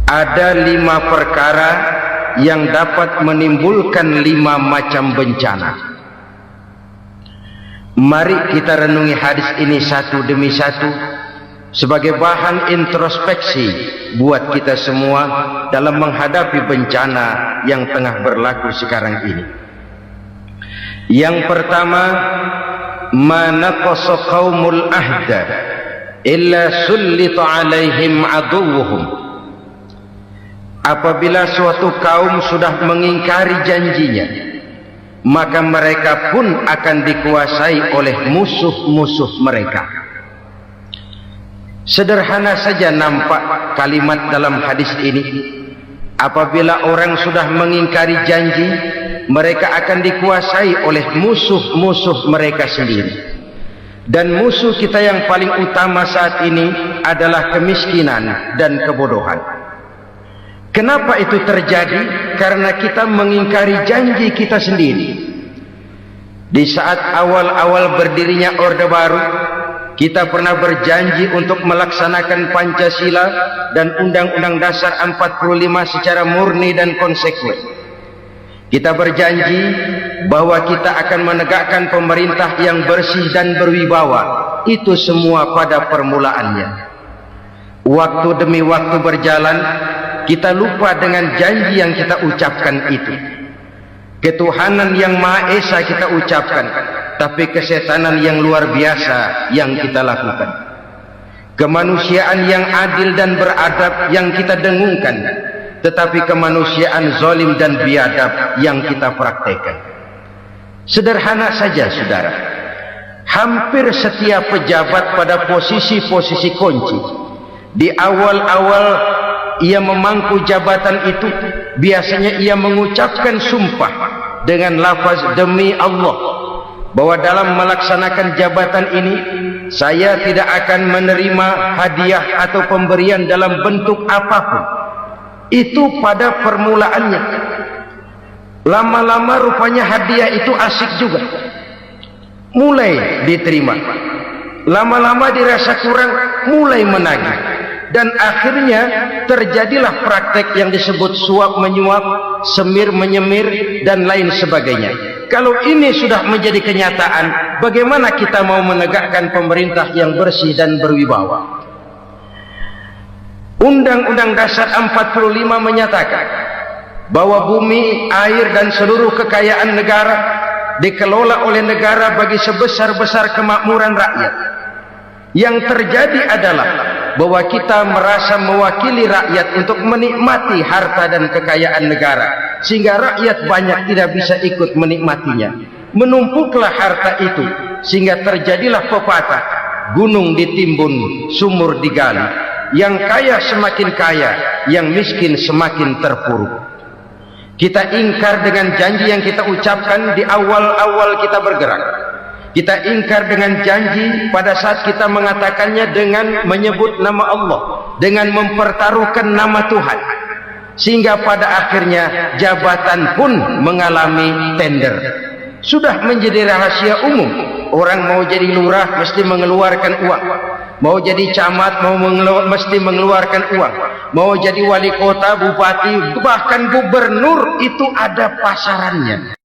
ada 5 perkara yang dapat menimbulkan 5 macam bencana. Mari kita renungi hadis ini satu demi satu sebagai bahan introspeksi buat kita semua dalam menghadapi bencana yang tengah berlaku sekarang ini. Yang pertama, manaqasa qaumul ahda illa sullita alaihim aduwwuhum. Apabila suatu kaum sudah mengingkari janjinya, maka mereka pun akan dikuasai oleh musuh-musuh mereka. Sederhana saja nampak kalimat dalam hadis ini. Apabila orang sudah mengingkari janji, mereka akan dikuasai oleh musuh-musuh mereka sendiri. Dan musuh kita yang paling utama saat ini adalah kemiskinan dan kebodohan. Kenapa itu terjadi? Karena kita mengingkari janji kita sendiri. Di saat awal-awal berdirinya Orde Baru, kita pernah berjanji untuk melaksanakan Pancasila dan Undang-Undang Dasar 45 secara murni dan konsekuen. Kita berjanji bahwa kita akan menegakkan pemerintah yang bersih dan berwibawa. Itu semua pada permulaannya. Waktu demi waktu berjalan, kita lupa dengan janji yang kita ucapkan itu. Ketuhanan yang Maha Esa kita ucapkan, tapi kesetanan yang luar biasa yang kita lakukan. Kemanusiaan yang adil dan beradab yang kita dengungkan, tetapi kemanusiaan zalim dan biadab yang kita praktekkan. Sederhana saja saudara, hampir setiap pejabat pada posisi-posisi kunci, di awal-awal ia memangku jabatan itu, biasanya ia mengucapkan sumpah dengan lafaz demi Allah, bahwa dalam melaksanakan jabatan ini saya tidak akan menerima hadiah atau pemberian dalam bentuk apapun. Itu pada permulaannya. Lama-lama rupanya hadiah itu asik juga, mulai diterima. Lama-lama dirasa kurang, mulai menagih. Dan akhirnya terjadilah praktek yang disebut suap menyuap, semir menyemir, dan lain sebagainya. Kalau ini sudah menjadi kenyataan, bagaimana kita mau menegakkan pemerintah yang bersih dan berwibawa? Undang-Undang Dasar 45 menyatakan bahwa bumi, air, dan seluruh kekayaan negara dikelola oleh negara bagi sebesar-besar kemakmuran rakyat. Yang terjadi adalah bahwa kita merasa mewakili rakyat untuk menikmati harta dan kekayaan negara, sehingga rakyat banyak tidak bisa ikut menikmatinya. Menumpuklah harta itu sehingga terjadilah pepatah, gunung ditimbun, sumur digali. Yang kaya semakin kaya, yang miskin semakin terpuruk. Kita ingkar dengan janji yang kita ucapkan di awal-awal kita bergerak. Kita ingkar dengan janji pada saat kita mengatakannya dengan menyebut nama Allah, dengan mempertaruhkan nama Tuhan, sehingga pada akhirnya jabatan pun mengalami tender. Sudah menjadi rahasia umum, orang mau jadi lurah mesti mengeluarkan uang, mau jadi camat mesti mengeluarkan uang, mau jadi wali kota, bupati, bahkan gubernur, itu ada pasarannya.